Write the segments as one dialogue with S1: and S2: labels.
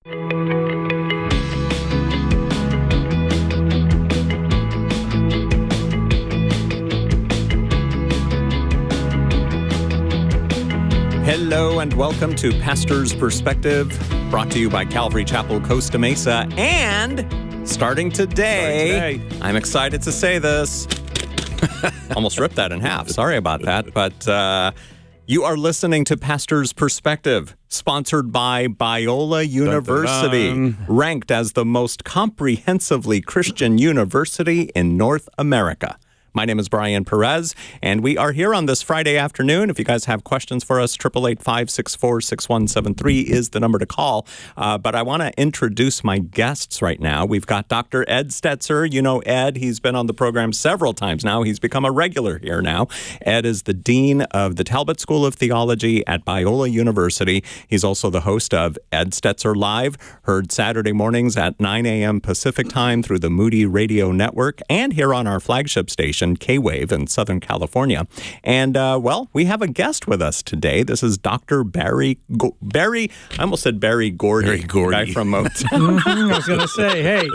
S1: Hello and welcome to Pastor's Perspective, brought to you by Calvary Chapel, Costa Mesa. And starting today, I'm excited to say this. Almost ripped that in half. Sorry about that. But you are listening to Pastor's Perspective, sponsored by Biola University, ranked as the most comprehensively Christian university in North America. My name is Brian Perez, and we are here on this Friday afternoon. If you guys have questions for us, 888-564-6173 is the number to call. But I want to introduce my guests right now. We've got Dr. Ed Stetzer. You know Ed. He's been on the program several times now. He's become a regular here now. Ed is the Dean of the Talbot School of Theology at Biola University. He's also the host of Ed Stetzer Live, heard Saturday mornings at 9 a.m. Pacific Time through the Moody Radio Network, and here on our flagship station, K-Wave in Southern California. And, we have a guest with us today. This is Dr. Barry, I almost said Barry Gordy.
S2: Barry Gordy.
S1: Guy from Motown.
S3: I was going to say, hey.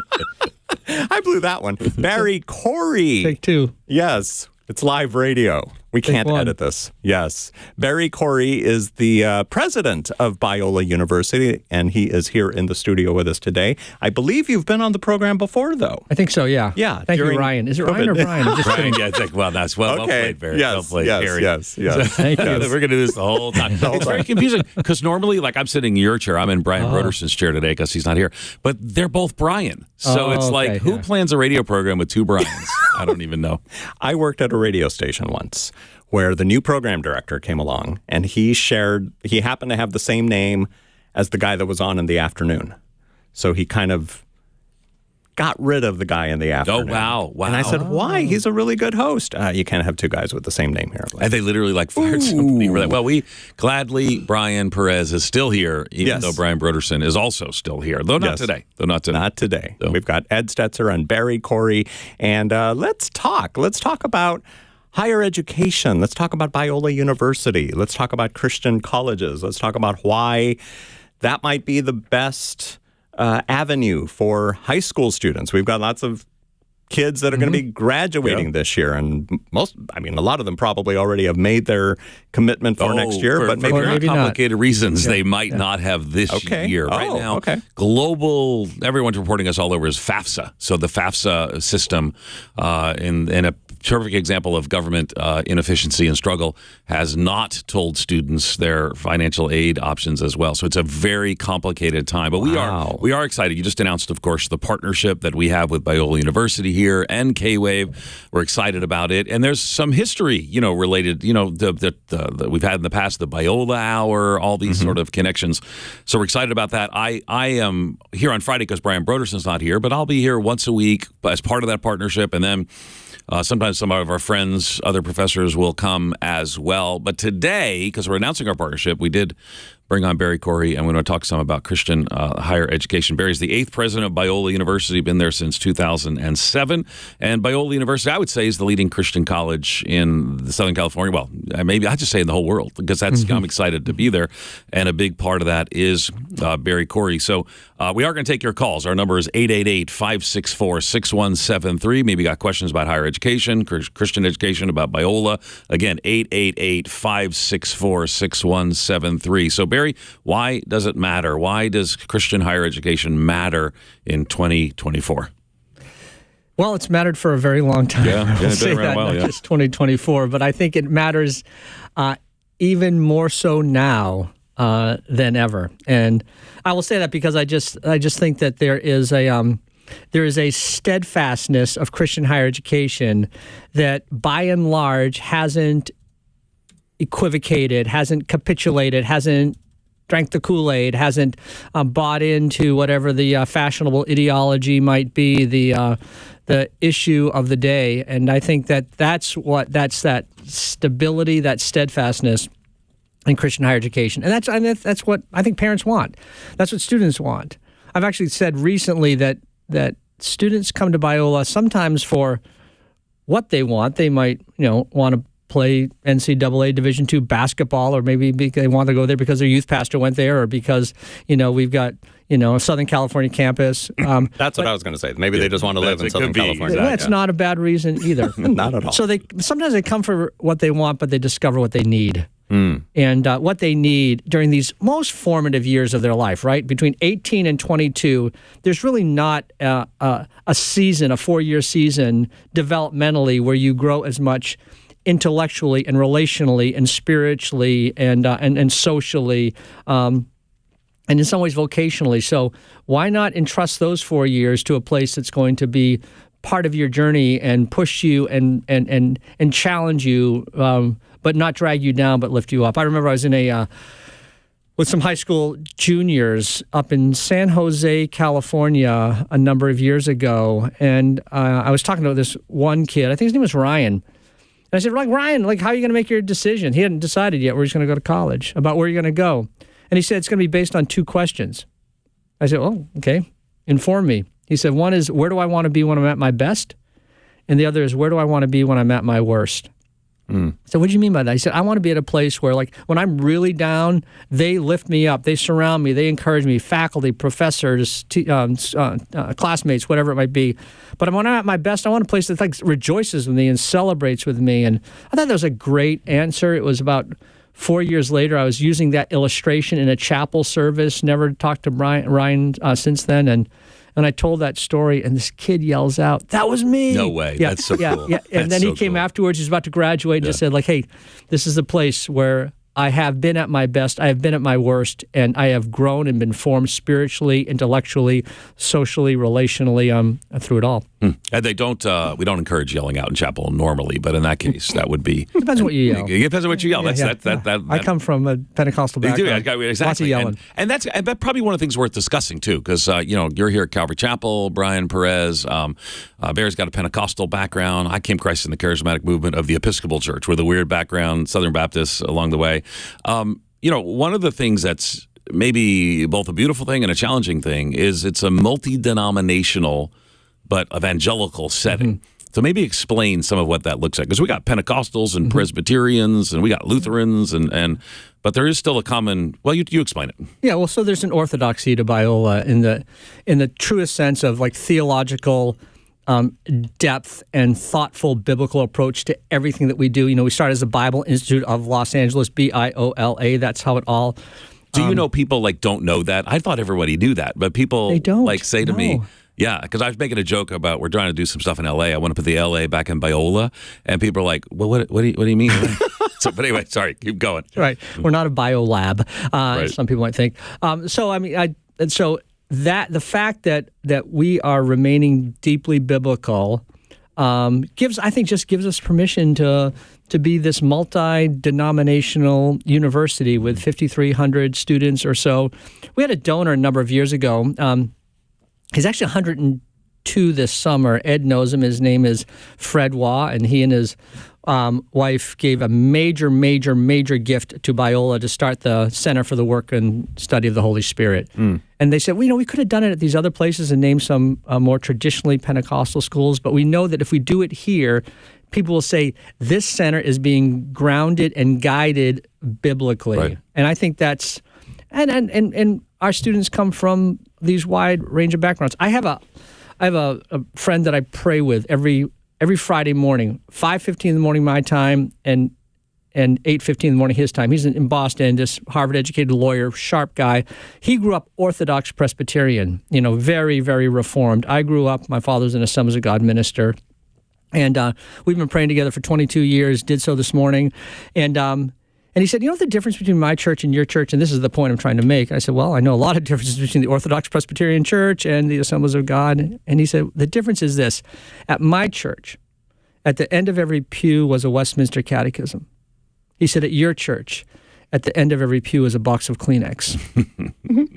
S1: I blew that one. Barry Corey.
S3: Take two.
S1: Yes. It's live radio. We can't edit this. Yes. Barry Corey is the president of Biola University, and he is here in the studio with us today. I believe you've been on the program before, though.
S3: I think so, yeah.
S1: Yeah.
S3: Thank you, Ryan. Is it Ryan or Brian? I'm just
S2: Ryan, yeah, it's like, that's well played, Barry.
S1: Yes,
S2: well played,
S1: yes,
S2: Barry.
S1: yes.
S3: Thank you.
S2: We're going to do this the whole time. It's very confusing because normally, like, I'm sitting in your chair. I'm in Brian Broderson's chair today because he's not here. But they're both Brian. So it's like, who plans a radio program with two Brians? I don't even know.
S1: I worked at a radio station once where the new program director came along, and he happened to have the same name as the guy that was on in the afternoon. So he kind of got rid of the guy in the afternoon.
S2: Oh, wow.
S1: And I said, why? He's a really good host. You can't have two guys with the same name here.
S2: And they literally fired somebody. We're like, well, Brian Perez is still here, even though Brian Broderson is also still here. Though not today. Not today.
S1: So. We've got Ed Stetzer and Barry Corey. And let's talk. Let's talk about higher education. Let's talk about Biola University. Let's talk about Christian colleges. Let's talk about why that might be the best avenue for high school students. We've got lots of kids that are going to be graduating this year, and a lot of them probably already have made their commitment for next year, but maybe
S2: for complicated reasons, they might not have this year. Right now, global, everyone's reporting us all over is FAFSA. So the FAFSA system in a perfect example of government inefficiency and struggle has not told students their financial aid options as well. So it's a very complicated time. But we are excited. You just announced, of course, the partnership that we have with Biola University here and K-Wave. We're excited about it. And there's some history, related, that we've had in the past, the Biola Hour, all these sort of connections. So we're excited about that. I am here on Friday because Brian Broderson's not here, but I'll be here once a week as part of that partnership. And then sometimes some of our friends, other professors will come as well. But today, because we're announcing our partnership, we did bring on Barry Corey, and we're going to talk some about Christian higher education. Barry's the 8th president of Biola University, been there since 2007. And Biola University, I would say, is the leading Christian college in Southern California. Well, maybe I just say in the whole world, because I'm excited to be there. And a big part of that is Barry Corey. So we are going to take your calls. Our number is 888-564-6173. Maybe you got questions about higher education, Christian education, about Biola. Again, 888-564-6173. So Barry, why does it matter? Why does Christian higher education matter in 2024?
S3: Well, it's mattered for a very long time.
S2: I'll say that,
S3: not just 2024, but I think it matters even more so now than ever. And I will say that because I just think that there is a steadfastness of Christian higher education that, by and large, hasn't equivocated, hasn't capitulated, hasn't drank the Kool-Aid, hasn't bought into whatever the fashionable ideology might be, the issue of the day. And I think that's that stability, that steadfastness in Christian higher education. And that's what I think parents want. That's what students want. I've actually said recently that students come to Biola sometimes for what they want. They might, want to play NCAA Division II basketball, or maybe they want to go there because their youth pastor went there, or because, we've got, a Southern California campus.
S1: That's what I was going to say. Maybe they just want to live in Southern California.
S3: Yeah, it's not a bad reason either.
S1: Not at all.
S3: So sometimes they come for what they want, but they discover what they need. And what they need during these most formative years of their life, right? Between 18 and 22, there's really not a season, a 4-year season developmentally where you grow as much intellectually and relationally and spiritually and socially, and in some ways vocationally. So why not entrust those 4 years to a place that's going to be part of your journey and push you and challenge you, but not drag you down, but lift you up. I remember I was in with some high school juniors up in San Jose, California, a number of years ago, and I was talking to this one kid. I think his name was Ryan. And I said, Ryan, how are you going to make your decision? He hadn't decided yet where he's going to go to college, about where you're going to go. And he said, it's going to be based on 2 questions. I said, oh, okay, inform me. He said, one is, where do I want to be when I'm at my best? And the other is, where do I want to be when I'm at my worst? So what do you mean by that? He said, I want to be at a place where, when I'm really down, they lift me up, they surround me, they encourage me, faculty, professors, classmates, whatever it might be. But when I'm at my best, I want a place that rejoices with me and celebrates with me. And I thought that was a great answer. It was about 4 years later, I was using that illustration in a chapel service, never talked to Ryan since then, and I told that story, and this kid yells out, "That was me!"
S2: No way. Yeah, that's so cool.
S3: Yeah. And then he came afterwards. He was about to graduate and just said, "Hey, this is a place where I have been at my best. I have been at my worst, and I have grown and been formed spiritually, intellectually, socially, relationally, through it all."
S2: And they don't. We don't encourage yelling out in chapel normally, but in that case, that would be.
S3: Depends on what you yell.
S2: It depends on what you yell.
S3: I come from a Pentecostal background.
S2: Exactly.
S3: Lots of yelling.
S2: And that's probably one of the things worth discussing too, because you're here at Calvary Chapel, Brian Perez. Bear's got a Pentecostal background. I came Christ in the Charismatic Movement of the Episcopal Church, with a weird background, Southern Baptist along the way. One of the things that's maybe both a beautiful thing and a challenging thing is it's a multi-denominational but evangelical setting. So maybe explain some of what that looks like, because we got Pentecostals and Presbyterians and we got Lutherans but there is still a common. Well, you explain it.
S3: Yeah, well, so there's an orthodoxy to Biola in the truest sense of theological depth and thoughtful biblical approach to everything that we do. We start as the Bible Institute of Los Angeles, BIOLA. That's how it all.
S2: Do you know people don't know that? I thought everybody knew that, but people
S3: they don't
S2: say to me. Yeah, because I was making a joke about we're trying to do some stuff in L.A. I want to put the L.A. back in Biola, and people are like, "Well, what do you mean?" But anyway, sorry, keep going.
S3: Right, we're not a biolab. Right. Some people might think. So the fact that we are remaining deeply biblical gives us permission to be this multi-denominational university with 5,300 students or so. We had a donor a number of years ago. He's actually 102 this summer. Ed knows him. His name is Fred Waugh, and he and his wife gave a major, major, major gift to Biola to start the Center for the Work and Study of the Holy Spirit. And they said, we could have done it at these other places and named some more traditionally Pentecostal schools, but we know that if we do it here, people will say this center is being grounded and guided biblically.
S2: Right.
S3: And I think that's and our students come from these wide range of backgrounds. I have a friend that I pray with every Friday morning, 5:15 in the morning my time and 8:15 in the morning his time. He's in Boston, this Harvard-educated lawyer, sharp guy. He grew up Orthodox Presbyterian, very, very Reformed. I grew up, my father was an Assemblies of God minister, and we've been praying together for 22 years, did so this morning, and he said, the difference between my church and your church, and this is the point I'm trying to make. I said, well, I know a lot of differences between the Orthodox Presbyterian Church and the Assemblies of God. And he said, the difference is this. At my church, at the end of every pew was a Westminster Catechism. He said, at your church, at the end of every pew is a box of Kleenex.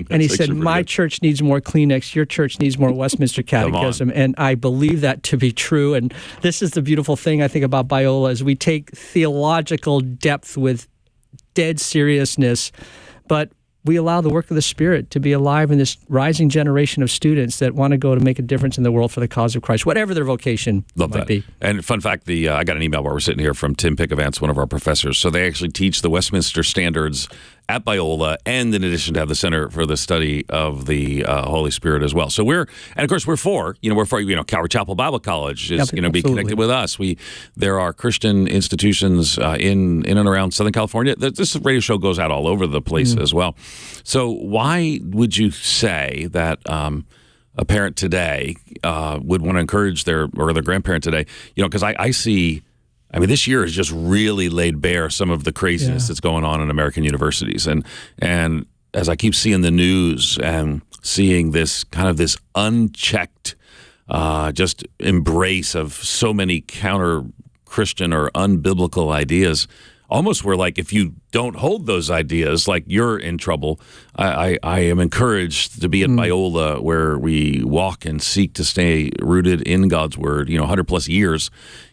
S3: And he said, my church needs more Kleenex, your church needs more Westminster Catechism. And I believe that to be true. And this is the beautiful thing I think about Biola is we take theological depth with dead seriousness, but we allow the work of the Spirit to be alive in this rising generation of students that want to go to make a difference in the world for the cause of Christ, whatever their vocation might be.
S2: And fun fact, I got an email while we're sitting here from Tim Pickavance, one of our professors. So they actually teach the Westminster Standards at Biola, and in addition to have the Center for the Study of the Holy Spirit as well. So we're for Calvary Chapel Bible College is going to be connected with us. There are Christian institutions in and around Southern California. This radio show goes out all over the place as well. So why would you say that a parent today would want to encourage their grandparent today? Because I see. I mean, this year has just really laid bare some of the craziness that's going on in American universities. And as I keep seeing the news and seeing this kind of this unchecked just embrace of so many counter-Christian or unbiblical ideas, almost where like if you don't hold those ideas, like you're in trouble. I am encouraged to be at Biola, where we walk and seek to stay rooted in God's Word, 100 plus years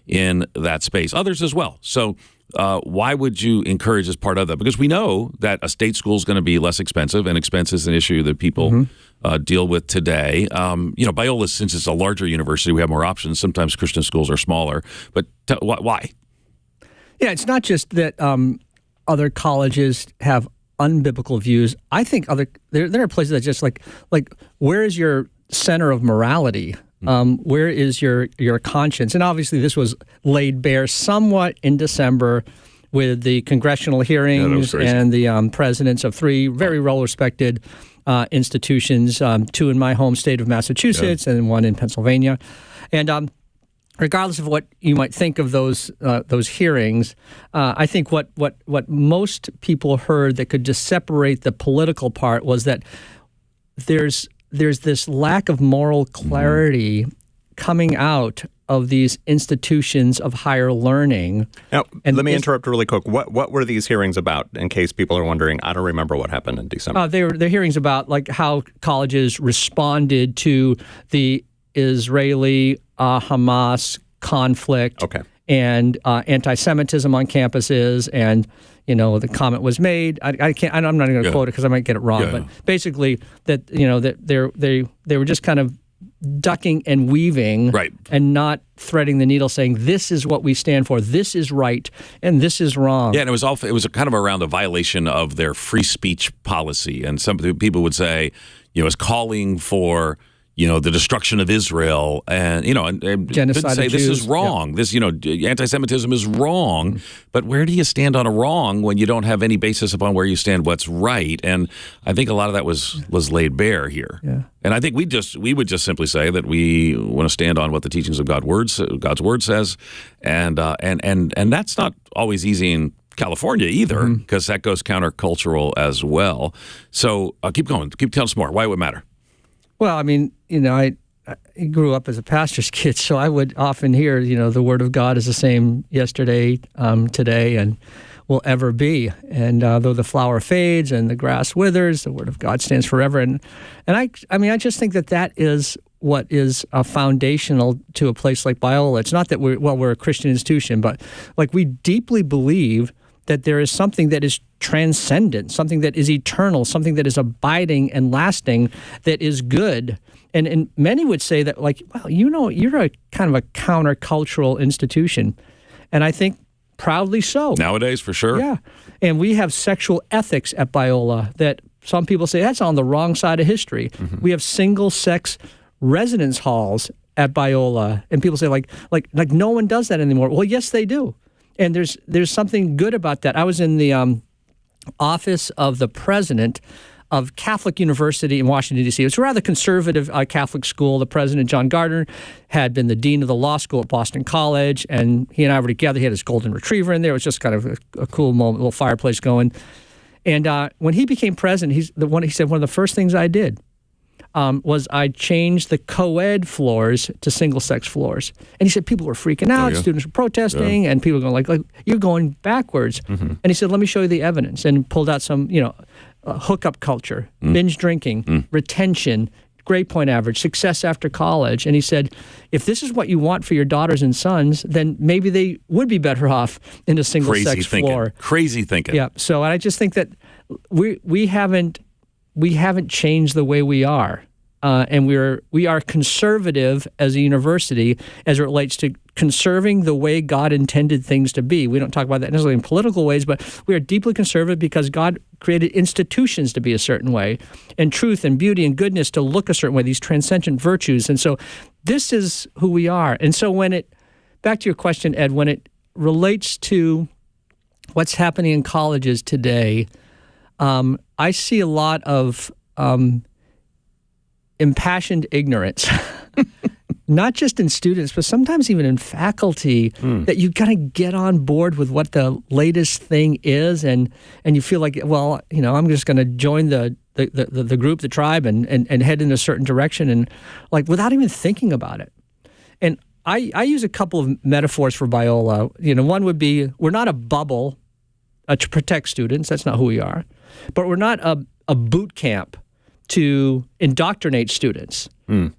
S2: in that space. Others as well. So why would you encourage as part of that? Because we know that a state school is going to be less expensive, and expense is an issue that people deal with today. Biola, since it's a larger university, we have more options. Sometimes Christian schools are smaller. But why?
S3: Yeah, it's not just that other colleges have unbiblical views. I think there are places that just like where is your center of morality? Where is your conscience? And obviously this was laid bare somewhat in December with the congressional hearings and the presidents of three very well-respected institutions, two in my home state of Massachusetts and one in Pennsylvania. And regardless of what you might think of those hearings, I think what most people heard that could just separate the political part was that there's this lack of moral clarity coming out of these institutions of higher learning.
S1: Now, let me interrupt really quick. What were these hearings about, in case people are wondering? I don't remember what happened in December.
S3: They're hearings about like how colleges responded to the Israeli Hamas conflict and anti-Semitism on campuses, and the comment was made. I'm not going to quote it because I might get it wrong, but basically that that they were just kind of ducking and weaving, and not threading the needle, saying this is what we stand for, this is right, and this is wrong.
S2: Yeah, and it was kind of around a violation of their free speech policy, and some people would say, it's calling for the destruction of Israel, and
S3: genocide
S2: say
S3: of
S2: this
S3: Jews.
S2: is wrong. This anti-Semitism is wrong. But where do you stand on a wrong when you don't have any basis upon where you stand what's right? And I think a lot of that was laid bare here.
S3: Yeah.
S2: And I think we would just simply say that we want to stand on what the teachings of God's word says, and that's not always easy in California either, because that goes countercultural as well. So keep going. Keep telling us more. Why it would matter?
S3: Well, I mean, I grew up as a pastor's kid, so I would often hear, the Word of God is the same yesterday, today, and will ever be. And though the flower fades and the grass withers, the Word of God stands forever. And I just think that is what is foundational to a place like Biola. It's not that we're a Christian institution, but like we deeply believe that there is something that is transcendent, something that is eternal, something that is abiding and lasting, that is good. And many would say that, like, well, you're a kind of a countercultural institution. And I think proudly so.
S2: Nowadays, for sure.
S3: Yeah. And we have sexual ethics at Biola that some people say that's on the wrong side of history. We have single-sex residence halls at Biola. And people say, like no one does that anymore. Well, yes, they do. And there's something good about that. I was in the office of the president of Catholic University in Washington, D.C. It's a rather conservative Catholic school. The president, John Gardner, had been the dean of the law school at Boston College, and he and I were together. He had his golden retriever in there. It was just kind of a cool moment, a little fireplace going. And when he became president, he said one of the first things I did was I changed the co-ed floors to single-sex floors. And he said people were freaking out, students were protesting, and people were going like, you're going backwards. And he said, let me show you the evidence, and pulled out some, hookup culture, binge drinking, retention, grade point average, success after college. And he said, if this is what you want for your daughters and sons, then maybe they would be better off in a single-sex floor.
S2: Crazy thinking.
S3: Yeah. So I just think that we haven't we haven't changed the way we are. And we are conservative as a university as it relates to conserving the way God intended things to be. We don't talk about that necessarily in political ways, but we are deeply conservative because God created institutions to be a certain way, and truth and beauty and goodness to look a certain way, these transcendent virtues. And so this is who we are. And so back to your question, Ed, when it relates to what's happening in colleges today, I see a lot of impassioned ignorance, not just in students, but sometimes even in faculty, that you got to get on board with what the latest thing is, and you feel like, well, I'm just going to join the group, the tribe, and head in a certain direction, and like without even thinking about it. And I use a couple of metaphors for Biola. One would be, we're not a bubble to protect students. That's not who we are. But we're not a boot camp to indoctrinate students.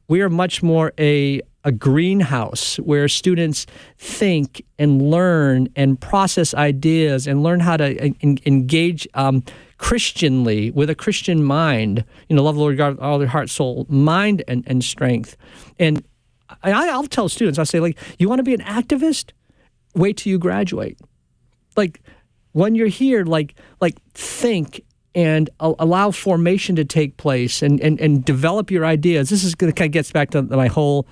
S3: We are much more a greenhouse where students think and learn and process ideas and learn how to engage Christianly with a Christian mind. Love the Lord God with all their heart, soul, mind, and strength. And I'll tell students, I'll say, like, you want to be an activist? Wait till you graduate. Like, when you're here, like think and allow formation to take place and develop your ideas. This is going to kind of gets back to my whole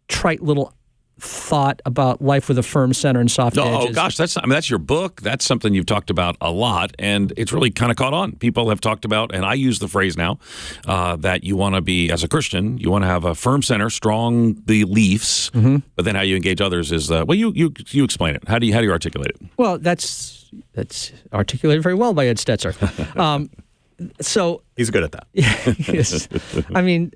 S3: trite little thought about life with a firm center and soft edges.
S2: Oh gosh, that's your book. That's something you've talked about a lot, and it's really kind of caught on. People have talked about, and I use the phrase now, that you want to be, as a Christian, you want to have a firm center, strong beliefs, but then how you engage others is, well, you explain it. How do you articulate it?
S3: Well, that's articulated very well by Ed Stetzer. So
S1: he's good at that.
S3: Yes. I mean,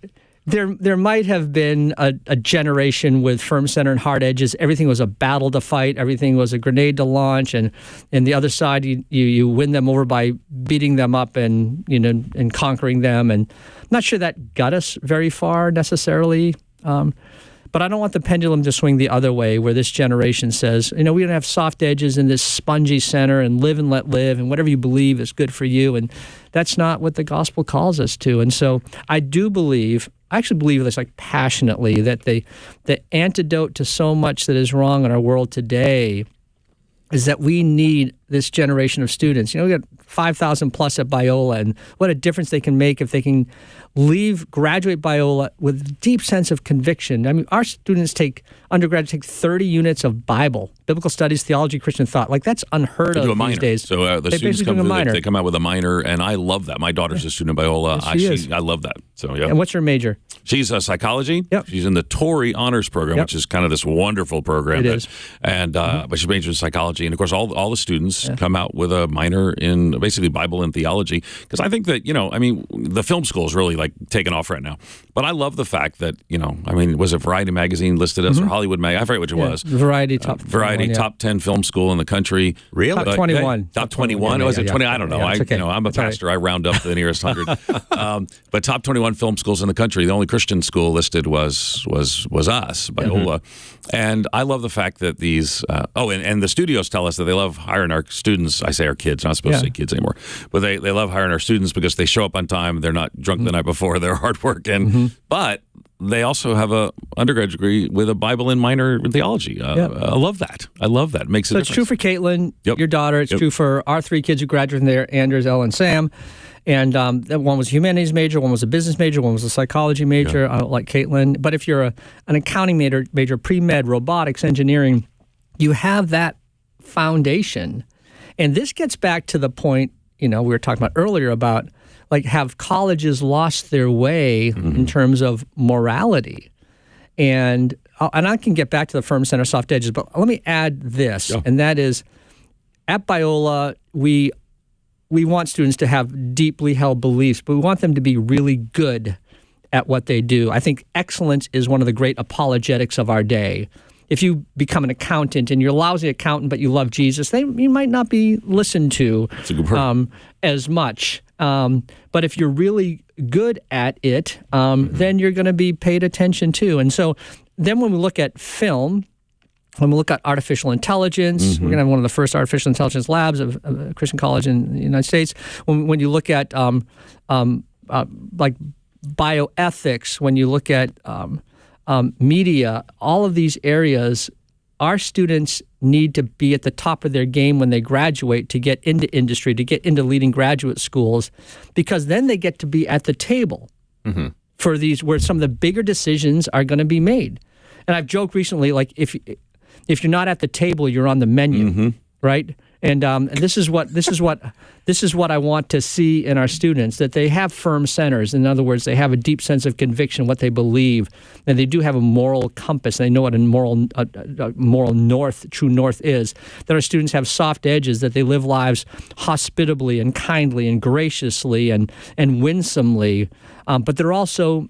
S3: There might have been a generation with firm center and hard edges. Everything was a battle to fight. Everything was a grenade to launch. And the other side, you win them over by beating them up and conquering them. And I'm not sure that got us very far necessarily. But I don't want the pendulum to swing the other way, where this generation says, we don't have soft edges in this spongy center and live and let live, and whatever you believe is good for you. And that's not what the gospel calls us to. And so I actually believe this, like, passionately, that the antidote to so much that is wrong in our world today is that we need this generation of students. We got 5,000 plus at Biola, and what a difference they can make if they can graduate Biola with a deep sense of conviction. I mean, our students undergraduates take 30 units of Bible, biblical studies, theology, Christian thought. Like, that's unheard of these days.
S2: So the students they come out with a minor, and I love that. My daughter's a student at Biola.
S3: Yes,
S2: I love that. So yeah.
S3: And what's her major?
S2: She's a psychology.
S3: Yep.
S2: She's in the Torrey Honors Program, which is kind of this wonderful program.
S3: It is.
S2: And but she majors in psychology, and of course all the students come out with a minor in basically Bible and theology. Because I think that the film school is really like taking off right now. But I love the fact that was it Variety magazine listed us or Hollywood Mag? I forget which it was.
S3: Variety top
S2: 10 film school in the country.
S1: Really?
S3: Top 21.
S2: Top 21. Was it 20? I don't know.
S3: Okay.
S2: I'm a pastor. Right. I round up to the nearest 100. But top 21 film schools in the country. The only Christian school listed was us, Biola. And I love the fact that these and the studios tell us that they love hiring our students. I say our kids, not supposed to say kids anymore, but they love hiring our students because they show up on time. They're not drunk the night before. They're hard working, but they also have a undergraduate degree with a Bible and minor in theology. I love that. It makes a difference.
S3: It's true for Caitlin, your daughter. It's true for our three kids who graduated from there, Anders, Elle, and Sam. And one was a humanities major, one was a business major, one was a psychology major, like Caitlin. But if you're an accounting major, pre-med, robotics, engineering, you have that foundation. And this gets back to the point, we were talking about earlier about, like, have colleges lost their way in terms of morality? And I can get back to the firm center, soft edges, but let me add this, and that is, at Biola, we want students to have deeply held beliefs, but we want them to be really good at what they do. I think excellence is one of the great apologetics of our day. If you become an accountant and you're a lousy accountant, but you love Jesus, you might not be listened to as much. But if you're really good at it, then you're going to be paid attention to. And so then when we look at film, When we look at artificial intelligence, we're going to have one of the first artificial intelligence labs of a Christian college in the United States. When you look at like bioethics, when you look at media, all of these areas, our students need to be at the top of their game when they graduate to get into industry, to get into leading graduate schools, because then they get to be at the table for these, where some of the bigger decisions are going to be made. And I've joked recently, like if you're not at the table, you're on the menu, right? And this is what I want to see in our students, that they have firm centers. In other words, they have a deep sense of conviction, what they believe, and they do have a moral compass. They know what a moral north, true north is. That our students have soft edges, that they live lives hospitably and kindly and graciously and winsomely. But they're also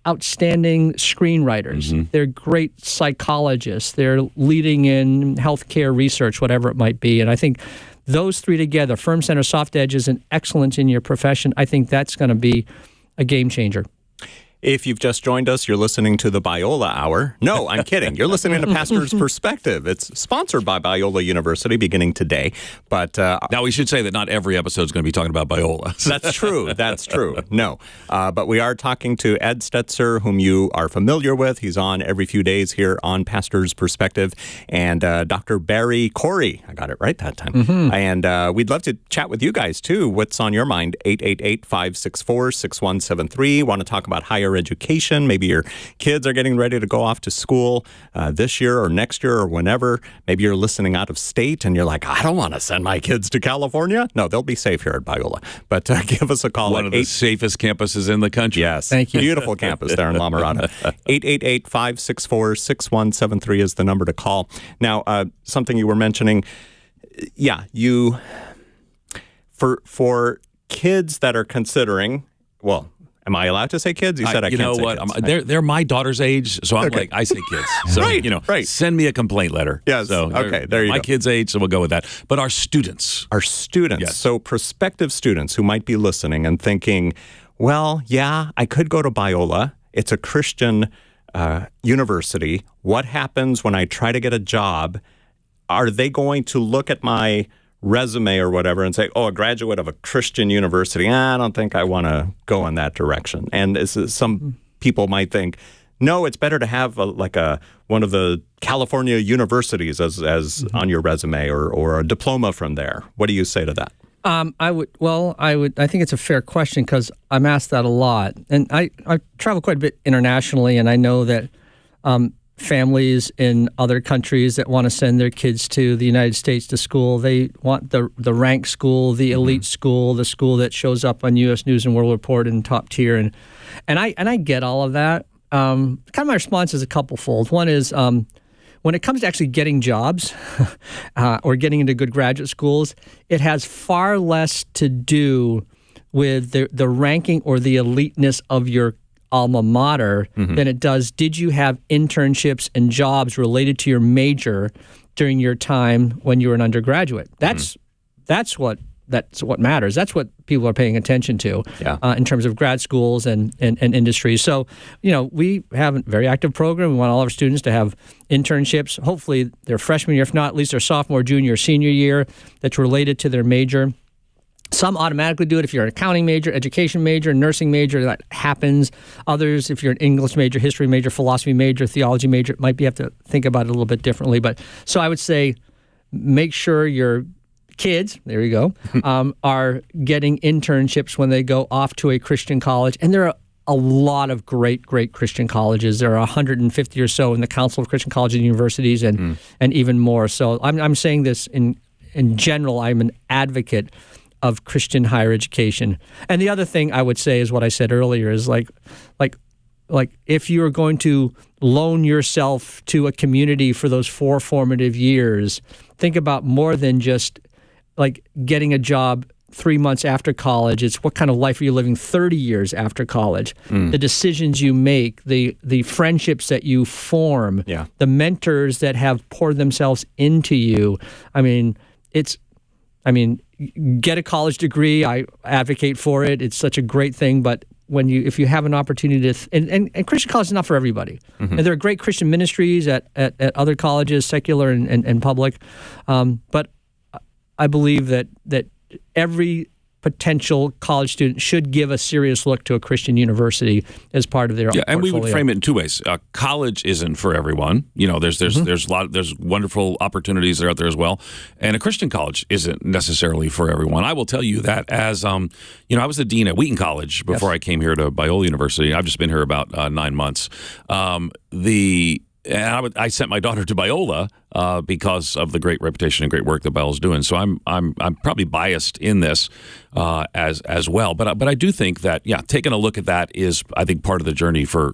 S3: outstanding screenwriters. They're great psychologists. They're leading in healthcare research, whatever it might be. And I think those three together, firm center, soft edges, and excellence in your profession, I think that's going to be a game changer.
S1: If you've just joined us, you're listening to the Biola Hour. No, I'm kidding. You're listening to Pastor's Perspective. It's sponsored by Biola University beginning today. But
S2: now we should say that not every episode is going to be talking about Biola.
S1: That's true. That's true. No. But we are talking to Ed Stetzer, whom you are familiar with. He's on every few days here on Pastor's Perspective. And Dr. Barry Corey. I got it right that time. And we'd love to chat with you guys, too. What's on your mind? 888-564-6173. Want to talk about higher education. Maybe your kids are getting ready to go off to school this year or next year or whenever. Maybe you're listening out of state and you're like, I don't want to send my kids to California. No, they'll be safe here at Biola. But give us a call.
S2: One of the safest campuses in the country.
S1: Yes.
S3: Thank you.
S1: Beautiful campus there in La Mirada. 888-564-6173 is the number to call. Now, something you were mentioning, for kids that are considering, well, am I allowed to say kids? You said I can't say kids.
S2: You know what? They're my daughter's age, so I'm like, I say kids. So, send me a complaint letter.
S1: Yes. So, okay, there you go.
S2: My kid's age, so we'll go with that. But our students.
S1: Yes. So prospective students who might be listening and thinking, well, yeah, I could go to Biola. It's a Christian university. What happens when I try to get a job? Are they going to look at my resume or whatever and say, a graduate of a Christian university, I don't think I want to go in that direction. And some people might think, no, it's better to have one of the California universities as on your resume or a diploma from there. What do you say to that?
S3: I think it's a fair question because I'm asked that a lot. And I travel quite a bit internationally, and I know that families in other countries that want to send their kids to the United States to school, they want the rank school, the elite school, the school that shows up on U.S. News and World Report in top tier, and I get all of that. Kind of my response is a couple-fold. One is when it comes to actually getting jobs or getting into good graduate schools, it has far less to do with the ranking or the eliteness of your alma mater than it does, did you have internships and jobs related to your major during your time when you were an undergraduate? That's what matters. That's what people are paying attention to in terms of grad schools and industry. So, we have a very active program. We want all of our students to have internships. Hopefully their freshman year, if not, at least their sophomore, junior, senior year that's related to their major. Some automatically do it if you're an accounting major, education major, nursing major, that happens. Others, if you're an English major, history major, philosophy major, theology major, might have to think about it a little bit differently. But so I would say make sure your kids, there you go, are getting internships when they go off to a Christian college. And there are a lot of great Christian colleges. There are 150 or so in the Council of Christian Colleges and Universities and even more. So I'm saying this in general. I'm an advocate of Christian higher education. And the other thing I would say is what I said earlier is like if you're going to loan yourself to a community for those 4 formative years, think about more than just like getting a job 3 months after college. It's what kind of life are you living 30 years after college? The decisions you make, the friendships that you form, the mentors that have poured themselves into you. Get a college degree. I advocate for it. It's such a great thing, but if you have an opportunity to, and Christian college is not for everybody. And there are great Christian ministries at other colleges, secular and public. But I believe that every potential college student should give a serious look to a Christian university as part of their portfolio.
S2: And we would frame it in two ways. College isn't for everyone. There's wonderful opportunities that are out there as well. And a Christian college isn't necessarily for everyone. I will tell you that as I was the dean at Wheaton College before I came here to Biola University. I've just been here about 9 months. I sent my daughter to Biola because of the great reputation and great work that Biola's doing. So I'm probably biased in this as well. But I do think that taking a look at that is, I think, part of the journey for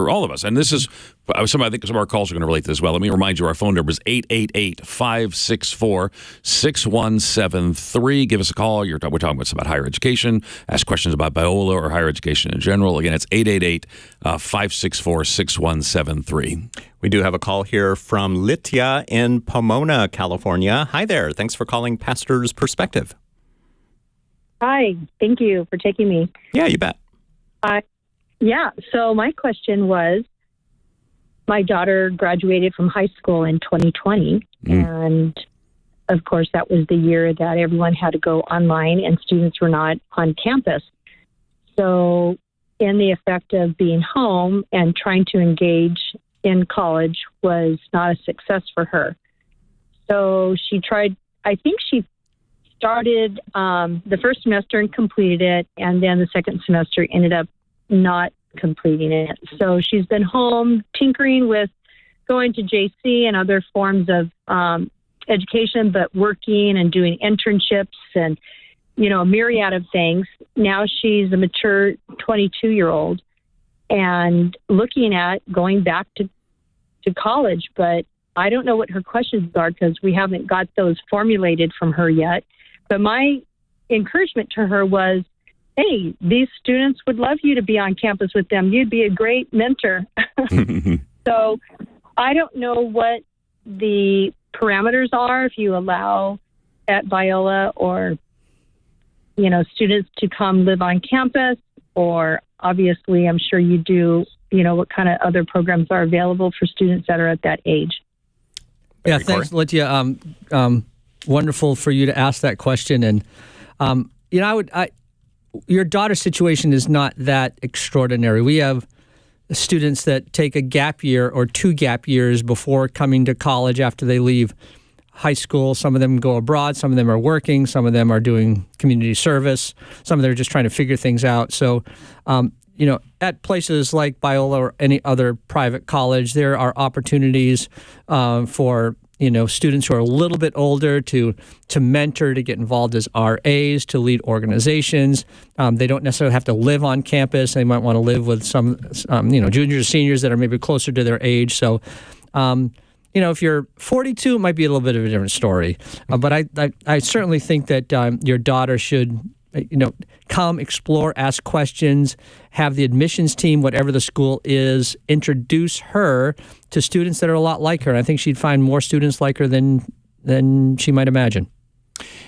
S2: all of us. And this is I think some of our calls are going to relate to this as well. Let me remind you, our phone number is 888-564-6173. Give us a call. We're talking about higher education. Ask questions about Biola or higher education in general. Again, it's 888-564-6173.
S1: We do have a call here from Litya in Pomona, California. Hi there. Thanks for calling Pastor's Perspective.
S4: Hi. Thank you for taking me.
S1: Yeah, you bet.
S4: So my question was, my daughter graduated from high school in 2020, and of course that was the year that everyone had to go online and students were not on campus. So in the effect of being home and trying to engage in college was not a success for her. So she tried, I think she started the first semester and completed it, and then the second semester ended up not completing it. So she's been home tinkering with going to JC and other forms of education, but working and doing internships and, a myriad of things. Now she's a mature 22-year-old and looking at going back to college, but I don't know what her questions are because we haven't got those formulated from her yet. But my encouragement to her was, hey, these students would love you to be on campus with them. You'd be a great mentor. So I don't know what the parameters are if you allow at Biola or, students to come live on campus, or obviously I'm sure you do, what kind of other programs are available for students that are at that age.
S3: Yeah, thanks, Litya. Wonderful for you to ask that question. And, your daughter's situation is not that extraordinary. We have students that take a gap year or 2 gap years before coming to college after they leave high school. Some of them go abroad. Some of them are working. Some of them are doing community service. Some of them are just trying to figure things out. So, at places like Biola or any other private college, there are opportunities for students who are a little bit older to mentor, to get involved as RAs, to lead organizations. They don't necessarily have to live on campus. They might want to live with some, juniors or seniors that are maybe closer to their age. So, if you're 42, it might be a little bit of a different story. But I certainly think that your daughter should, come, explore, ask questions, have the admissions team, whatever the school is, introduce her to students that are a lot like her. And I think she'd find more students like her than she might imagine.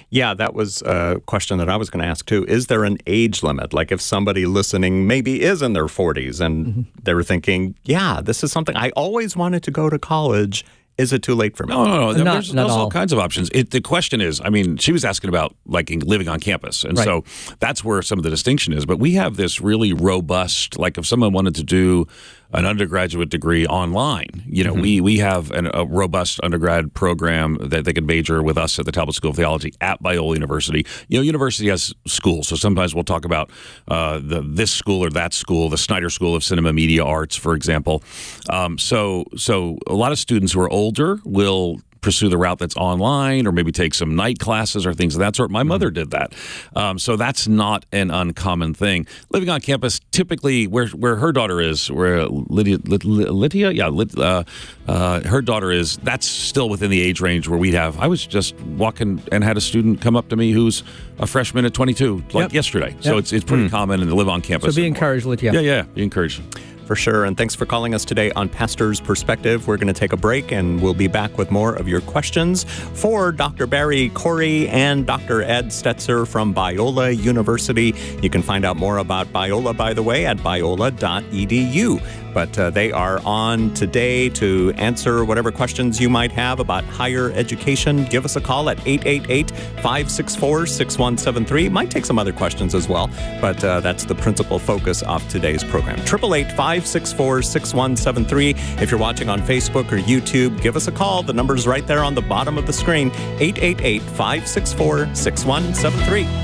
S1: Yeah, that was a question that I was going to ask too. Is there an age limit? Like if somebody listening maybe is in their 40s and they were thinking, this is something I always wanted to go to college. Is it too late for me?
S2: No. There's all kinds of options. The question is, she was asking about living on campus. And so that's where some of the distinction is. But we have this really robust, if someone wanted to do an undergraduate degree online, we have a robust undergrad program that they can major with us at the Talbot School of Theology at Biola University. University has schools. So sometimes we'll talk about this school or that school, the Snyder School of Cinema Media Arts, for example. So a lot of students who are older will pursue the route that's online or maybe take some night classes or things of that sort. My mother did that. So that's not an uncommon thing. Living on campus, typically where her daughter is, where Litya, her daughter is, that's still within the age range where I was just walking and had a student come up to me who's a freshman at 22, yesterday. So it's pretty common and to live on campus.
S3: So be encouraged, Litya.
S2: Yeah, be encouraged.
S1: For sure. And thanks for calling us today on Pastor's Perspective. We're going to take a break and we'll be back with more of your questions for Dr. Barry Corey and Dr. Ed Stetzer from Biola University. You can find out more about Biola, by the way, at biola.edu. But they are on today to answer whatever questions you might have about higher education. Give us a call at 888-564-6173. Might take some other questions as well, but that's the principal focus of today's program. 888-564-6173. If you're watching on Facebook or YouTube, give us a call. The number's right there on the bottom of the screen, 888-564-6173.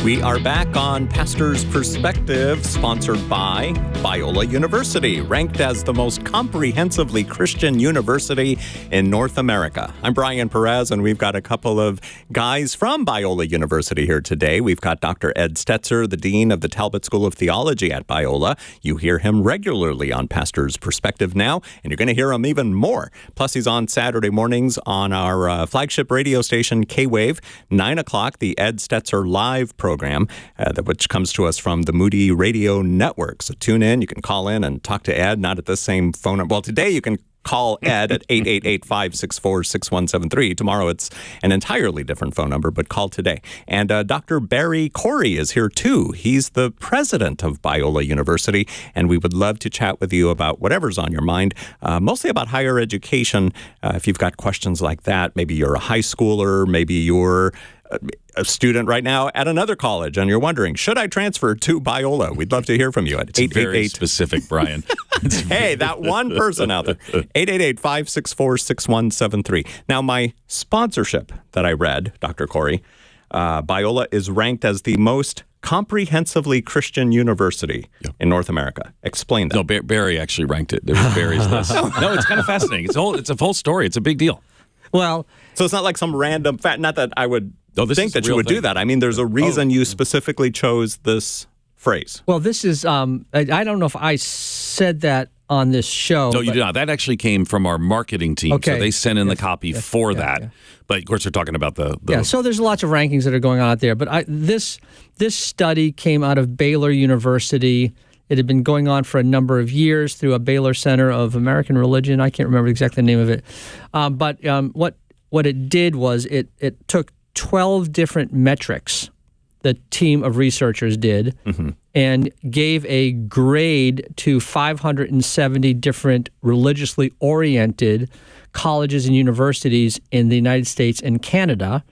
S1: We are back on Pastor's Perspective, sponsored by Biola University, ranked as the most comprehensively Christian university in North America. I'm Brian Perez, and we've got a couple of guys from Biola University here today. We've got Dr. Ed Stetzer, the Dean of the Talbot School of Theology at Biola. You hear him regularly on Pastor's Perspective now, and you're going to hear him even more. Plus, he's on Saturday mornings on our flagship radio station, K-Wave, 9 o'clock, the Ed Stetzer Live program, which comes to us from the Moody Radio Network. So tune in. You can call in and talk to Ed, not at the same phone number. Well, today you can call Ed at 888-564-6173. Tomorrow it's an entirely different phone number, but call today. And Dr. Barry Corey is here too. He's the president of Biola University, and we would love to chat with you about whatever's on your mind, mostly about higher education. If you've got questions like that, maybe you're a high schooler, maybe you're a student right now at another college and you're wondering, should I transfer to Biola? We'd love to hear from you at 888.
S2: Very specific, Brian.
S1: Hey, that one person out there. 888-564-6173. Now, my sponsorship that I read, Dr. Corey, Biola is ranked as the most comprehensively Christian university in North America. Explain that.
S2: No, Barry actually ranked it. It was Barry's list. No, it's kind of fascinating. It's a whole story. It's a big deal.
S3: Well,
S1: so it's not like some random fact. Not that I would think that you would do that. I mean, there's a reason you specifically chose this phrase.
S3: Well, this is, I don't know if I said that on this show.
S2: No, you did not. That actually came from our marketing team.
S3: Okay.
S2: So they sent in the copy for that. Yeah. But of course, they're talking about the
S3: so there's lots of rankings that are going on out there. But this study came out of Baylor University. It had been going on for a number of years through a Baylor Center of American Religion. I can't remember exactly the name of it. But what it did was it took 12 different metrics the team of researchers did, and gave a grade to 570 different religiously oriented colleges and universities in the United States and Canada,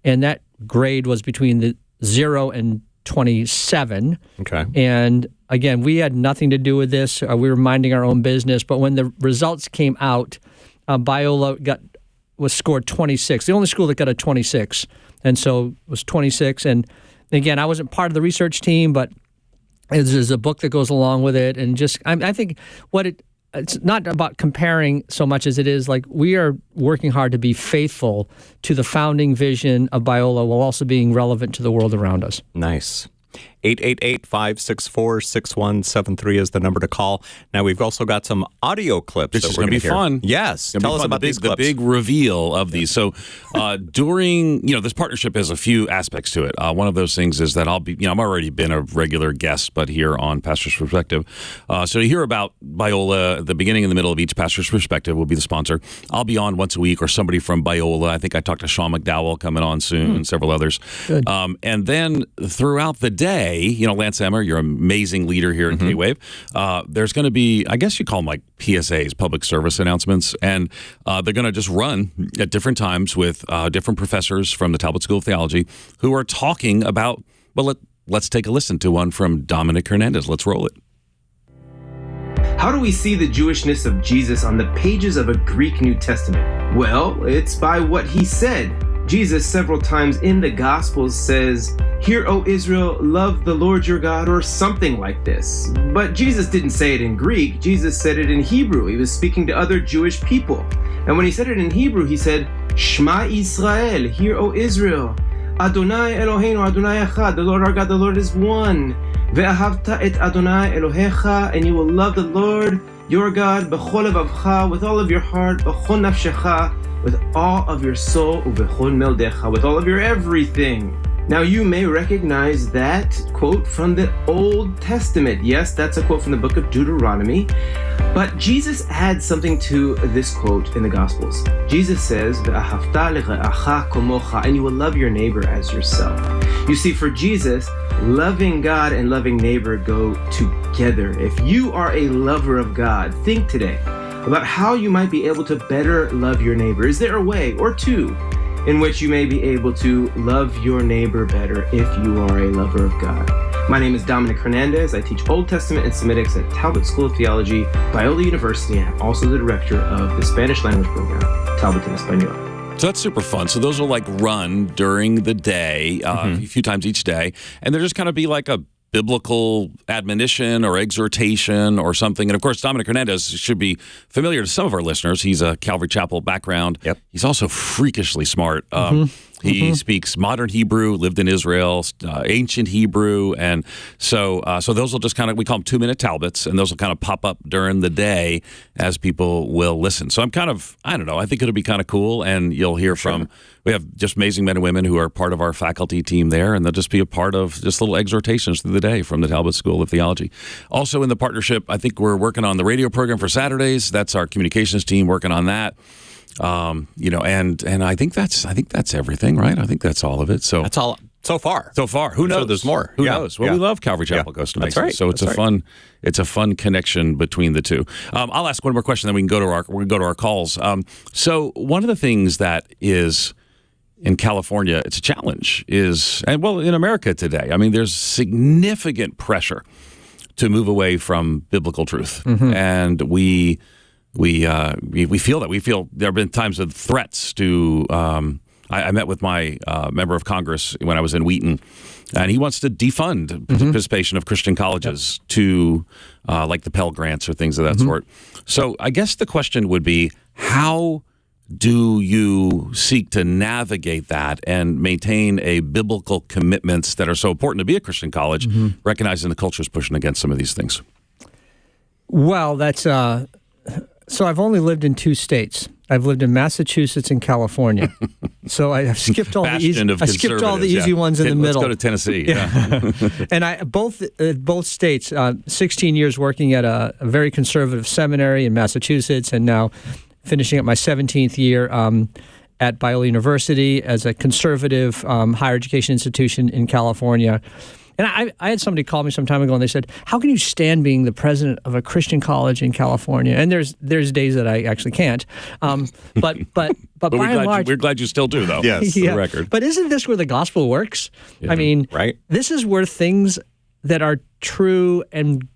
S3: and that grade was between the 0 and 27.
S1: Okay.
S3: And again, we had nothing to do with this. We were minding our own business. But when the results came out, Biola was scored 26. The only school that got a 26, and so it was 26. And again, I wasn't part of the research team, but there's a book that goes along with it. And just, I think it's not about comparing so much as it is like we are working hard to be faithful to the founding vision of Biola while also being relevant to the world around us.
S1: Nice. 888-564-6173 is the number to call. Now, we've also got some audio clips.
S2: This is going to be fun.
S1: Yes. Tell us about these clips.
S2: The big reveal of these. So during, this partnership has a few aspects to it. One of those things is that I've already been a regular guest, but here on Pastor's Perspective. So you hear about Biola, the beginning and the middle of each Pastor's Perspective will be the sponsor. I'll be on once a week, or somebody from Biola. I think I talked to Sean McDowell coming on soon, and several others.
S3: Good.
S2: And then throughout the day, Lance Emmer, you're an amazing leader here in K-Wave. There's going to be, I guess you call them like PSAs, public service announcements, and they're going to just run at different times with different professors from the Talbot School of Theology who are talking about, let's take a listen to one from Dominic Hernandez. Let's roll it.
S5: How do we see the Jewishness of Jesus on the pages of a Greek New Testament? Well, it's by what he said. Jesus several times in the Gospels says, "Hear, O Israel, love the Lord your God," or something like this. But Jesus didn't say it in Greek. Jesus said it in Hebrew. He was speaking to other Jewish people. And when he said it in Hebrew, he said, "Shema Israel, hear, O Israel. Adonai Eloheinu, Adonai Echad, the Lord our God, the Lord is one. Ve'ahavta et Adonai Elohecha, and you will love the Lord your God, b'chol levavcha, with all of your heart, b'chol nafshecha, with all of your soul, u'bechol meldecha, with all of your everything." Now you may recognize that quote from the Old Testament. Yes, that's a quote from the book of Deuteronomy. But Jesus adds something to this quote in the Gospels. Jesus says, "Ve'ahavta l're'acha komocha," and you will love your neighbor as yourself. You see, for Jesus, loving God and loving neighbor go together. If you are a lover of God, think today about how you might be able to better love your neighbor. Is there a way or two in which you may be able to love your neighbor better if you are a lover of God? My name is Dominic Hernandez. I teach Old Testament and Semitics at Talbot School of Theology, Biola University, and I'm also the director of the Spanish language program, Talbot en Español.
S2: So that's super fun. So those will run during the day, a few times each day, and they're just kind of be like a biblical admonition or exhortation or something. And of course, Dominic Hernandez should be familiar to some of our listeners. He's a Calvary Chapel background.
S1: Yep.
S2: He's also freakishly smart. He speaks modern Hebrew, lived in Israel, ancient Hebrew. And so those will just kind of, we call them 2-minute Talbots, and those will kind of pop up during the day as people will listen. So I'm kind of, I don't know, I think it'll be kind of cool. And you'll hear from, we have just amazing men and women who are part of our faculty team there, and they'll just be a part of just little exhortations through the day from the Talbot School of Theology. Also in the partnership, I think we're working on the radio program for Saturdays. That's our communications team working on that. And I think that's everything, right? I think that's all of it. So
S1: that's all so far.
S2: Who knows?
S1: So there's more.
S2: Who knows? Well, we love Calvary Chapel Costa Mesa.
S1: Right.
S2: So it's a fun connection between the two. I'll ask one more question, then we can go to our calls. So one of the things that is in California, it's a challenge in America today. I mean, there's significant pressure to move away from biblical truth, and we feel that. We feel there have been times of threats to. I met with my member of Congress when I was in Wheaton, and he wants to defund participation of Christian colleges to like the Pell Grants or things of that sort. So I guess the question would be, how do you seek to navigate that and maintain a biblical commitments that are so important to be a Christian college, recognizing the culture is pushing against some of these things?
S3: Well, that's so I've only lived in 2 states. I've lived in Massachusetts and California. So I've skipped all the easy ones in the middle.
S2: Let's go to Tennessee. Yeah.
S3: And I both states, 16 years working at a very conservative seminary in Massachusetts, and now finishing up my 17th year at Biola University as a conservative higher education institution in California. And I had somebody call me some time ago, and they said, "How can you stand being the president of a Christian college in California?" And there's days that I actually can't. But by and large,
S2: we're glad you still do, though.
S1: Yes,
S3: yeah.
S2: For the record.
S3: But isn't this where the gospel works?
S2: Yeah.
S3: I mean,
S1: right?
S3: This is where things that are true and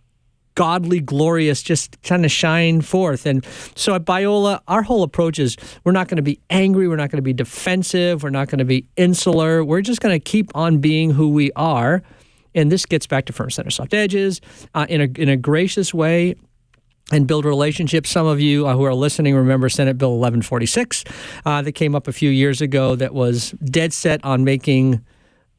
S3: godly, glorious, just kind of shine forth. And so at Biola, our whole approach is we're not going to be angry, we're not going to be defensive, we're not going to be insular. We're just going to keep on being who we are. And this gets back to firm center, soft edges, in a gracious way, and build relationships. Some of you who are listening remember Senate Bill 1146 that came up a few years ago that was dead set on making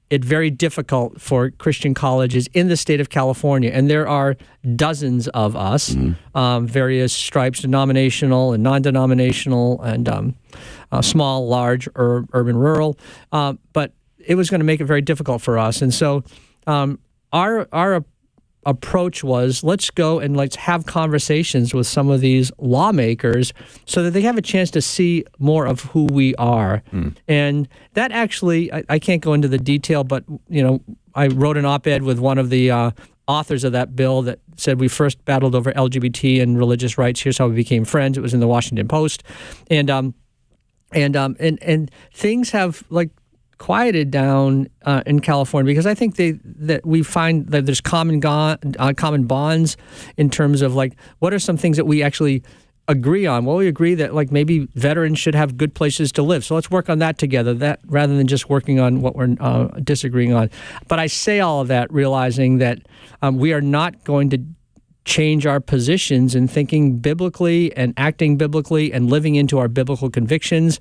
S3: it very difficult for Christian colleges in the state of California. And there are dozens of us, various stripes, denominational and non-denominational, and small, large, urban, rural. But it was going to make it very difficult for us. And so our approach was, let's go and let's have conversations with some of these lawmakers so that they have a chance to see more of who we are. And that actually, I can't go into the detail, but I wrote an op-ed with one of the authors of that bill that said we first battled over LGBT and religious rights. Here's how we became friends. It was in the Washington Post, and things have quieted down in California, because I think that we find that there's common bonds in terms of what are some things that we actually agree on. Well, we agree that maybe veterans should have good places to live. So let's work on that together, that rather than just working on what we're disagreeing on. But I say all of that realizing that we are not going to change our positions in thinking biblically and acting biblically and living into our biblical convictions.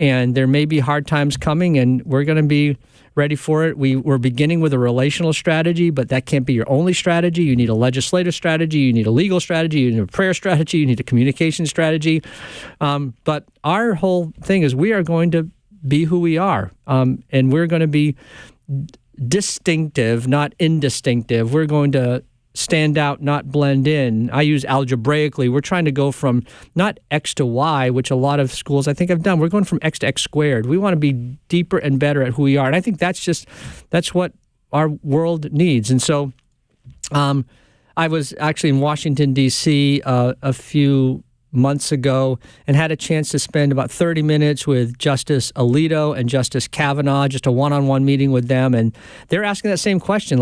S3: And there may be hard times coming, and we're going to be ready for it. We're beginning with a relational strategy, but that can't be your only strategy. You need a legislative strategy. You need a legal strategy. You need a prayer strategy. You need a communication strategy. But our whole thing is we are going to be who we are, and we're going to be distinctive, not indistinctive. We're going to stand out, not blend in. I use algebraically. We're trying to go from not X to Y, which a lot of schools I think have done. We're going from X to X squared. We want to be deeper and better at who we are. And I think that's what our world needs. And so I was actually in Washington, D.C. A few months ago and had a chance to spend about 30 minutes with Justice Alito and Justice Kavanaugh, just a one-on-one meeting with them. And they're asking that same question,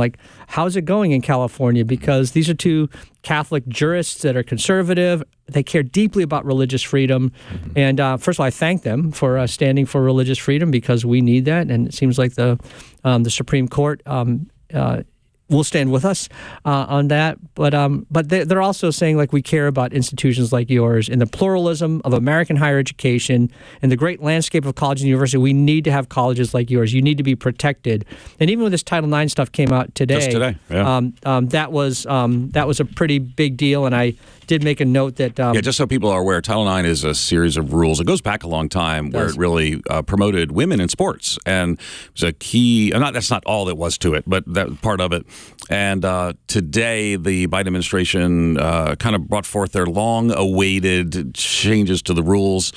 S3: how's it going in California? Because these are two Catholic jurists that are conservative. They care deeply about religious freedom. And first of all, I thank them for standing for religious freedom, because we need that. And it seems like the Supreme Court will stand with us on that. But they're also saying we care about institutions like yours and the pluralism of American higher education and the great landscape of college and university. We need to have colleges like yours. You need to be protected. And even when this Title IX stuff came out today,
S2: just today, yeah.
S3: That was a pretty big deal. And I did make a note that
S2: just so people are aware, Title IX is a series of rules. It goes back a long time where it really promoted women in sports, and it was a key. That's not all that was to it, but that part of it. And today, the Biden administration kind of brought forth their long-awaited changes to the rules,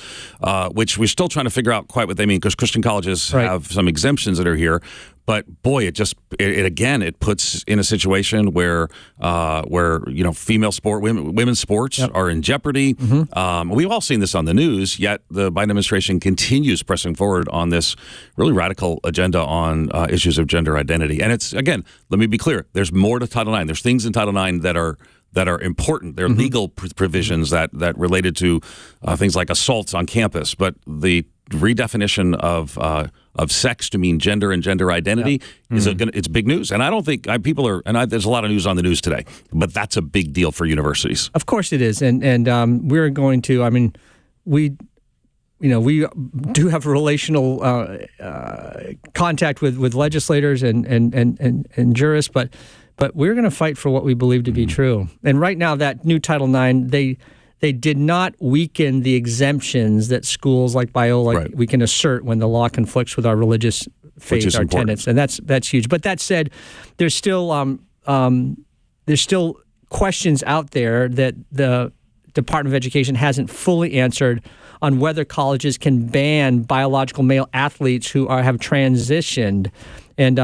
S2: which we're still trying to figure out quite what they mean, because Christian colleges have some exemptions that are here. But boy, it puts in a situation where female sport, women's sports are in jeopardy. We've all seen this on the news. Yet the Biden administration continues pressing forward on this really radical agenda on issues of gender identity. And it's, again, let me be clear: there's more to Title IX. There's things in Title IX that are important. There are legal provisions that related to things like assaults on campus, but the redefinition of sex to mean gender and gender identity it's big news. And I don't think there's a lot of news on the news today, but that's a big deal for universities.
S3: Of course it is. And we're going to, we do have relational contact with legislators and jurists, but we're going to fight for what we believe to be true. And right now, that new Title IX, they did not weaken the exemptions that schools like Biola we can assert when the law conflicts with our religious faith, our tenets, and that's huge. But that said, there's still questions out there that the Department of Education hasn't fully answered on whether colleges can ban biological male athletes who have transitioned. And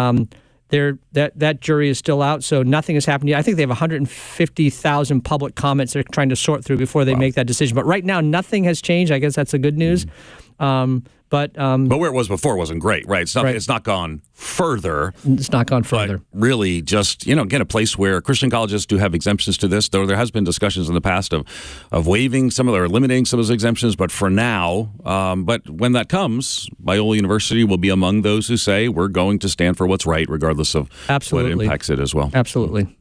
S3: that jury is still out, so nothing has happened yet. I think they have 150,000 public comments they're trying to sort through before they make that decision. But right now, nothing has changed. I guess that's the good news. But
S2: where it was before wasn't great, right? It's not.
S3: Right.
S2: It's not gone further.
S3: It's not gone further.
S2: But really, just again, a place where Christian colleges do have exemptions to this. Though there has been discussions in the past of waiving some of or eliminating some of those exemptions. But for now, but when that comes, Biola University will be among those who say we're going to stand for what's right, regardless of what impacts it as well.
S3: Absolutely.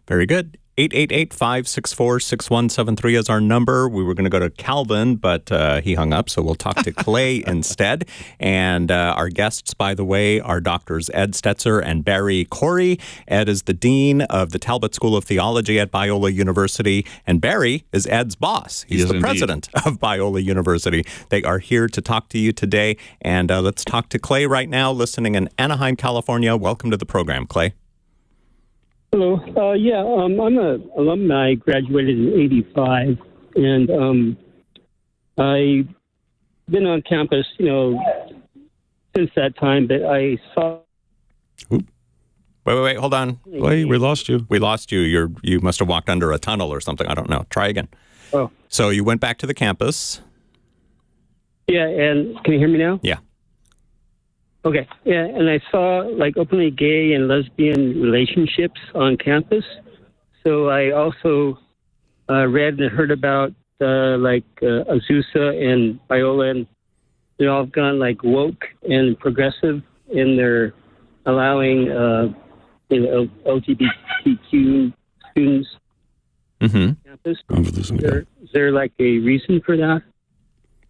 S1: Very good. 888-564-6173 is our number. We were going to go to Calvin, but he hung up, so we'll talk to Clay instead. And our guests, by the way, are Doctors Ed Stetzer and Barry Corey. Ed is the Dean of the Talbot School of Theology at Biola University, and Barry is Ed's boss. He's the president of Biola University. They are here to talk to you today, and let's talk to Clay right now, listening in Anaheim, California. Welcome to the program, Clay.
S6: Hello. I'm an alumni, graduated in '85, and I've been on campus, since that time. But I saw.
S1: Wait, hold on.
S2: Clay, we lost you.
S1: We lost you. You must have walked under a tunnel or something. I don't know. Try again.
S6: Oh.
S1: So you went back to the campus.
S6: Yeah, and can you hear me now?
S1: Yeah.
S6: Okay. Yeah, and I saw openly gay and lesbian relationships on campus. So I also read and heard about Azusa and Biola, and they all have gone woke and progressive in their allowing LGBTQ students on campus. Is there a reason for that?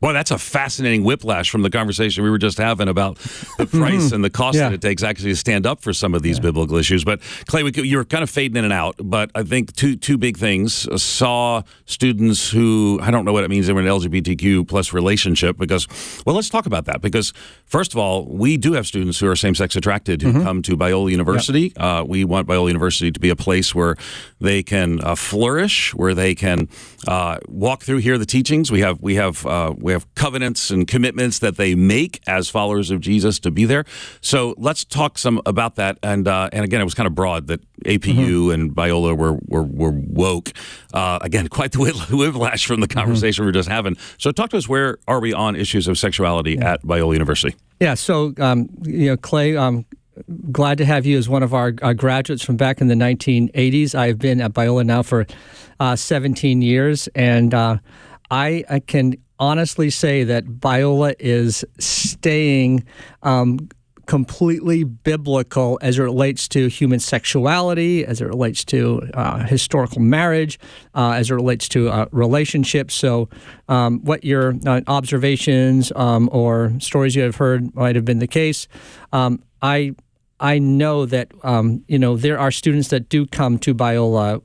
S2: Boy, that's a fascinating whiplash from the conversation we were just having about the price and the cost that it takes actually to stand up for some of these biblical issues. But Clay, you were kind of fading in and out, but I think two big things. Saw students who, I don't know what it means, they were in an LGBTQ plus relationship because, well, let's talk about that because, first of all, we do have students who are same-sex attracted who come to Biola University. Yep. We want Biola University to be a place where they can flourish, where they can walk through, hear the teachings. We have covenants and commitments that they make as followers of Jesus to be there. So let's talk some about that. And again, it was kind of broad that APU and Biola were woke. Again, quite the whiplash from the conversation we were just having. So talk to us. Where are we on issues of sexuality at Biola University?
S3: Yeah. So Clay, glad to have you as one of our graduates from back in the 1980s. I've been at Biola now for 17 years, and I can honestly say that Biola is staying completely biblical as it relates to human sexuality, as it relates to historical marriage, as it relates to relationships. So what your observations or stories you have heard might have been the case. I know that, there are students that do come to Biola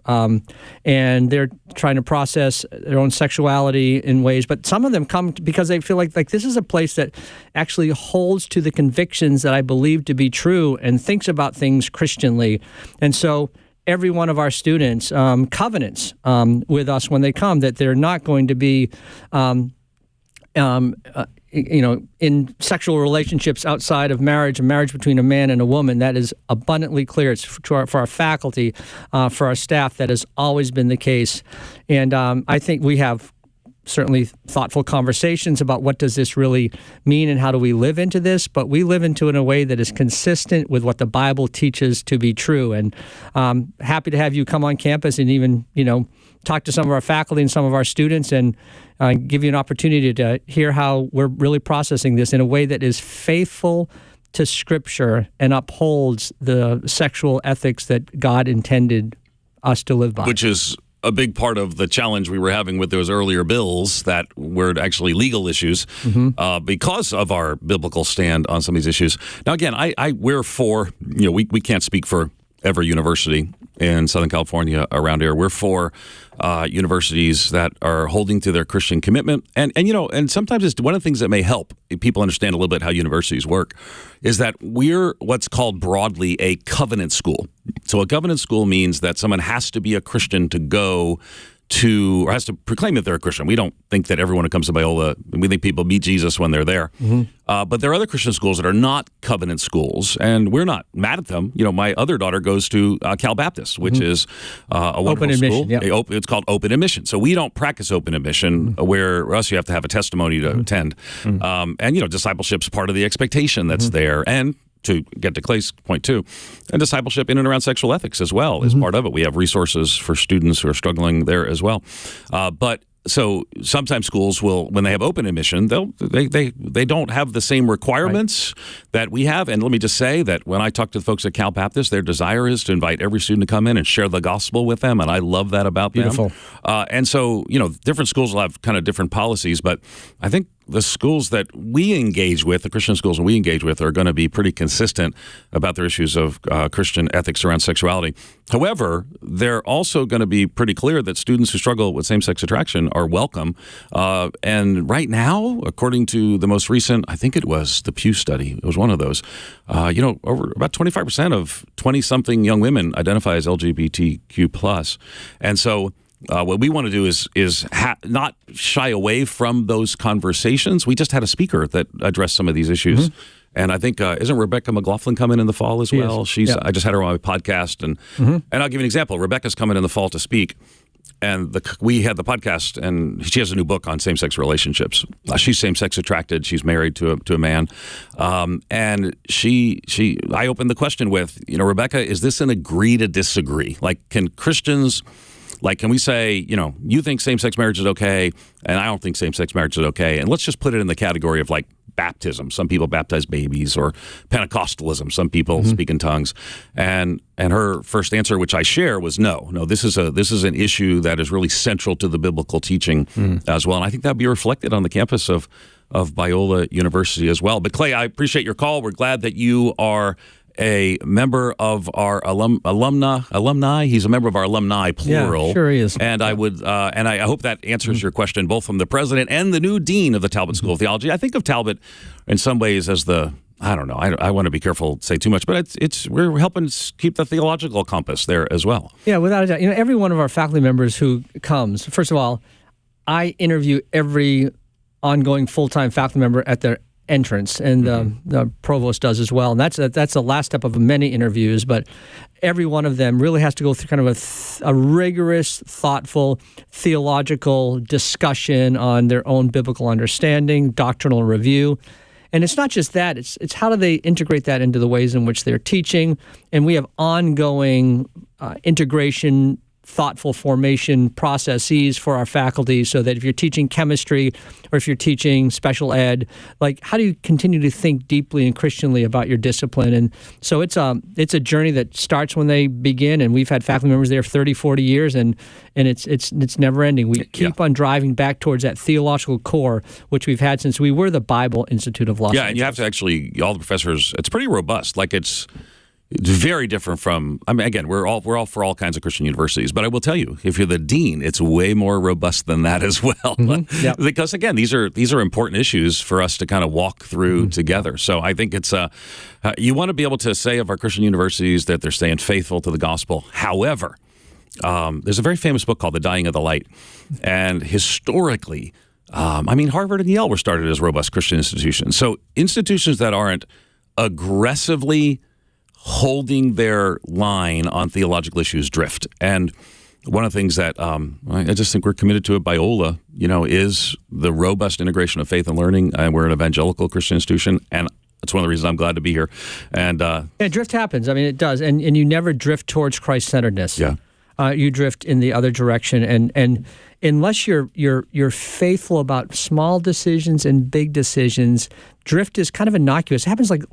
S3: and they're trying to process their own sexuality in ways, but some of them come because they feel like this is a place that actually holds to the convictions that I believe to be true and thinks about things Christianly. And so every one of our students covenants with us when they come that they're not going to be in sexual relationships outside of marriage, a marriage between a man and a woman. That is abundantly clear. It's for our faculty, for our staff, that has always been the case. And I think we have certainly thoughtful conversations about what does this really mean and how do we live into this, but we live into it in a way that is consistent with what the Bible teaches to be true. And happy to have you come on campus and even, talk to some of our faculty and some of our students and give you an opportunity to hear how we're really processing this in a way that is faithful to Scripture and upholds the sexual ethics that God intended us to live by.
S2: Which is a big part of the challenge we were having with those earlier bills that were actually legal issues because of our biblical stand on some of these issues. Now, again, we're for, we can't speak for every university in Southern California around here. We're for universities that are holding to their Christian commitment. And sometimes it's one of the things that may help people understand a little bit how universities work is that we're what's called broadly a covenant school. So a covenant school means that someone has to be a Christian to go or has to proclaim that they're a Christian. We don't think that everyone who comes to Biola, we think people meet Jesus when they're there. But there are other Christian schools that are not covenant schools, and we're not mad at them. My other daughter goes to Cal Baptist, which is a wonderful
S3: open
S2: school.
S3: Admission, yep.
S2: It's called open admission. So we don't practice open admission, where else you have to have a testimony to attend. And discipleship's part of the expectation that's there, and to get to Clay's point too, and discipleship in and around sexual ethics as well is part of it. We have resources for students who are struggling there as well. So sometimes schools will, when they have open admission, they don't have the same requirements that we have. And let me just say that when I talk to the folks at Cal Baptist, their desire is to invite every student to come in and share the gospel with them, and I love that about
S3: Beautiful.
S2: them. And so, different schools will have kind of different policies, but I think the schools that we engage with, the Christian schools that we engage with, are going to be pretty consistent about their issues of Christian ethics around sexuality. However, they're also going to be pretty clear that students who struggle with same-sex attraction are welcome. And right now, according to the most recent, I think it was the Pew study, it was one of those, over about 25% of 20-something young women identify as LGBTQ+. And so what we want to do is not shy away from those conversations. We just had a speaker that addressed some of these issues. And I think, isn't Rebecca McLaughlin coming in the fall as well? I just had her on my podcast. And I'll give you an example. Rebecca's coming in the fall to speak. And we had the podcast, and she has a new book on same-sex relationships. She's same-sex attracted. She's married to a man. And I opened the question with, Rebecca, is this an agree to disagree? Like, can Christians... can we say, you think same-sex marriage is okay, and I don't think same-sex marriage is okay, and let's just put it in the category of baptism. Some people baptize babies, or Pentecostalism. Some people speak in tongues. And her first answer, which I share, was no. This is an issue that is really central to the biblical teaching as well, and I think that'll be reflected on the campus of Biola University as well. But Clay, I appreciate your call. We're glad that you are a member of our alumni. He's a member of our alumni, plural.
S3: Yeah, sure he is.
S2: And I hope that answers your question, both from the president and the new dean of the Talbot School of Theology. I think of Talbot in some ways as I don't know. I want to be careful to say too much, but we're helping keep the theological compass there as well.
S3: Yeah, without a doubt. Every one of our faculty members who comes, first of all, I interview every ongoing full-time faculty member at their entrance, and the provost does as well. And that's the last step of many interviews, but every one of them really has to go through kind of a rigorous, thoughtful, theological discussion on their own biblical understanding, doctrinal review. And it's not just that, it's how do they integrate that into the ways in which they're teaching. And we have ongoing integration, thoughtful formation processes for our faculty, so that if you're teaching chemistry or if you're teaching special ed, how do you continue to think deeply and Christianly about your discipline? And so it's a journey that starts when they begin, and we've had faculty members there 30, 40 years, and it's never ending. We keep on driving back towards that theological core, which we've had since we were the Bible Institute of Los Angeles.
S2: Yeah, and you have to actually, all the professors, it's pretty robust. It's very different from, again, we're all for all kinds of Christian universities, but I will tell you, if you're the dean, it's way more robust than that as well. Yep. Because again, these are important issues for us to kind of walk through together. So I think it's you want to be able to say of our Christian universities that they're staying faithful to the gospel. However, there's a very famous book called The Dying of the Light, and historically, Harvard and Yale were started as robust Christian institutions. So institutions that aren't aggressively holding their line on theological issues drift. And one of the things that I just think we're committed to at Biola, is the robust integration of faith and learning. And we're an evangelical Christian institution, and that's one of the reasons I'm glad to be here. And
S3: drift happens. It does, and you never drift towards Christ-centeredness.
S2: Yeah.
S3: You drift in the other direction, and unless you're faithful about small decisions and big decisions, drift is kind of innocuous. It happens like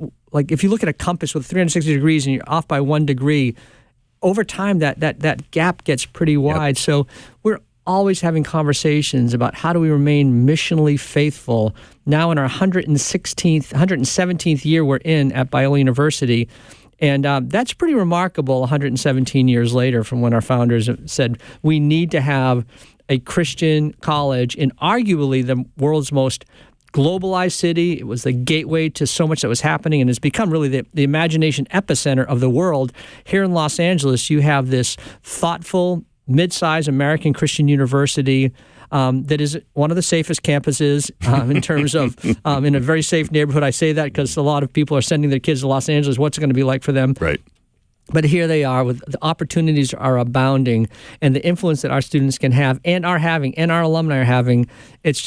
S3: if you look at a compass with 360 degrees and you're off by 1 degree, over time that gap gets pretty wide. Yep. So we're always having conversations about how do we remain missionally faithful. Now in our 117th year we're in at Biola University. And that's pretty remarkable 117 years later from when our founders said we need to have a Christian college in arguably the world's most globalized city. It was the gateway to so much that was happening, and it's become really the imagination epicenter of the world. Here in Los Angeles, you have this thoughtful, mid-sized American Christian university that is one of the safest campuses in terms of in a very safe neighborhood. I say that because a lot of people are sending their kids to Los Angeles. What's it going to be like for them?
S2: Right.
S3: But here they are, with the opportunities are abounding, and the influence that our students can have and are having and our alumni are having, it's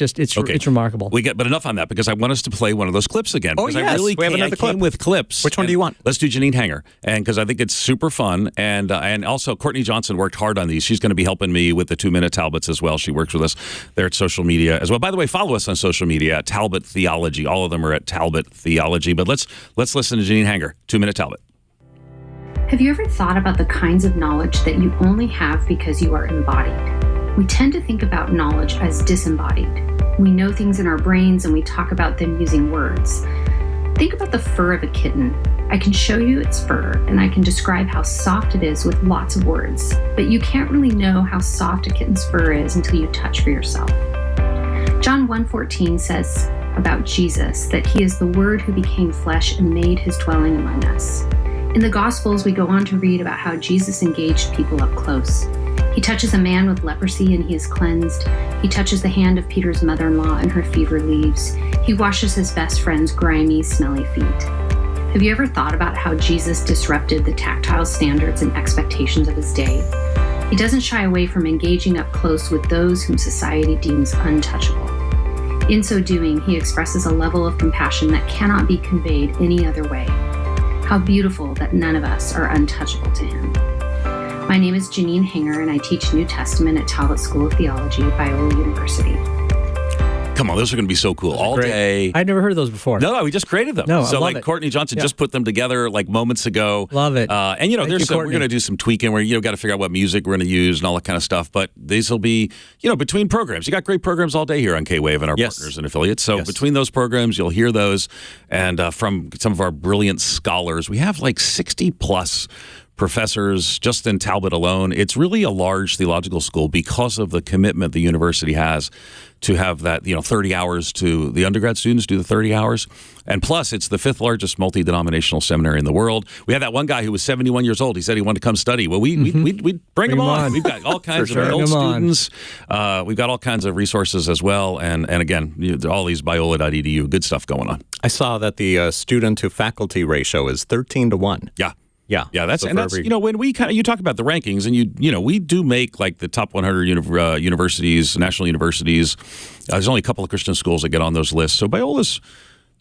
S3: remarkable.
S2: But enough on that, because I want us to play one of those clips again.
S1: Oh,
S2: because
S1: yes.
S2: I really
S1: we have another clip.
S2: came with clips.
S1: Which one do you want?
S2: Let's do Janine Hanger, and because I think it's super fun, and also Courtney Johnson worked hard on these. She's going to be helping me with the 2-minute Talbots as well. She works with us there at social media as well. By the way, follow us on social media at Talbot Theology. All of them are at Talbot Theology. But let's listen to Janine Hanger, 2-minute Talbot.
S7: Have you ever thought about the kinds of knowledge that you only have because you are embodied? We tend to think about knowledge as disembodied. We know things in our brains and we talk about them using words. Think about the fur of a kitten. I can show you its fur and I can describe how soft it is with lots of words, but you can't really know how soft a kitten's fur is until you touch for yourself. John 1:14 says about Jesus that he is the Word who became flesh and made his dwelling among us. In the Gospels, we go on to read about how Jesus engaged people up close. He touches a man with leprosy and he is cleansed. He touches the hand of Peter's mother-in-law and her fever leaves. He washes his best friend's grimy, smelly feet. Have you ever thought about how Jesus disrupted the tactile standards and expectations of his day? He doesn't shy away from engaging up close with those whom society deems untouchable. In so doing, he expresses a level of compassion that cannot be conveyed any other way. How beautiful that none of us are untouchable to him. My name is Janine Hanger, and I teach New Testament at Talbot School of Theology at Biola University.
S2: Come on, those are going to be so cool. All day.
S3: I'd never heard of those before.
S2: No, we just created them.
S3: No,
S2: so
S3: I love it.
S2: Courtney Johnson just put them together like moments ago.
S3: Love it.
S2: And we're going to do some tweaking where got to figure out what music we're going to use and all that kind of stuff. But these will be between programs. You got great programs all day here on K-Wave and our partners and affiliates. So between those programs, you'll hear those, and from some of our brilliant scholars, we have like 60 plus professors just in Talbot alone. It's really a large theological school because of the commitment the university has to have that, 30 hours to the undergrad students, do the 30 hours. And plus, it's the 5th largest multi-denominational seminary in the world. We had that one guy who was 71 years old. He said he wanted to come study. Well, we'd bring him on. We've got all kinds of adult students. We've got all kinds of resources as well. And again, all these biola.edu, good stuff going on.
S1: I saw that the student to faculty ratio is 13-1.
S2: Yeah.
S1: Yeah,
S2: that's when we you talk about the rankings, and we do make like the top 100 universities, national universities. There's only a couple of Christian schools that get on those lists. So Biola's,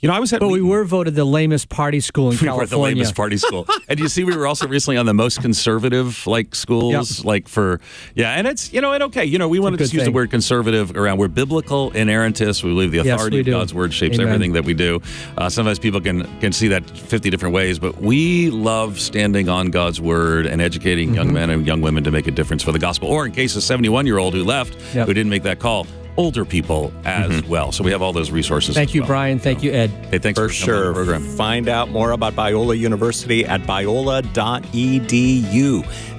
S3: we were voted the lamest party school in California.
S2: We were the lamest party school. And you see, we were also recently on the most conservative schools, and it's and okay, we want to just use the word conservative around. We're biblical inerrantists. We believe the authority of God's word shapes everything that we do. Sometimes people can see that 50 different ways, but we love standing on God's word and educating young men and young women to make a difference for the gospel. Or in case of a 71-year-old who left, who didn't make that call, older people as well. So we have all those resources.
S3: Thank you, Brian. Thank you, Ed.
S2: Hey, thanks for coming on the program.
S1: Find out more about Biola University at biola.edu.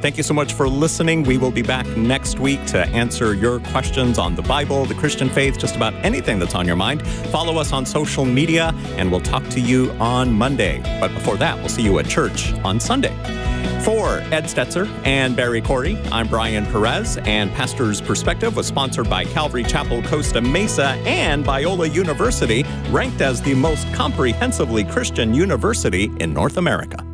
S1: Thank you so much for listening. We will be back next week to answer your questions on the Bible, the Christian faith, just about anything that's on your mind. Follow us on social media, and we'll talk to you on Monday. But before that, we'll see you at church on Sunday. For Ed Stetzer and Barry Corey, I'm Brian Perez, and Pastor's Perspective was sponsored by Calvary Chapel Costa Mesa and Biola University, ranked as the most comprehensively Christian university in North America.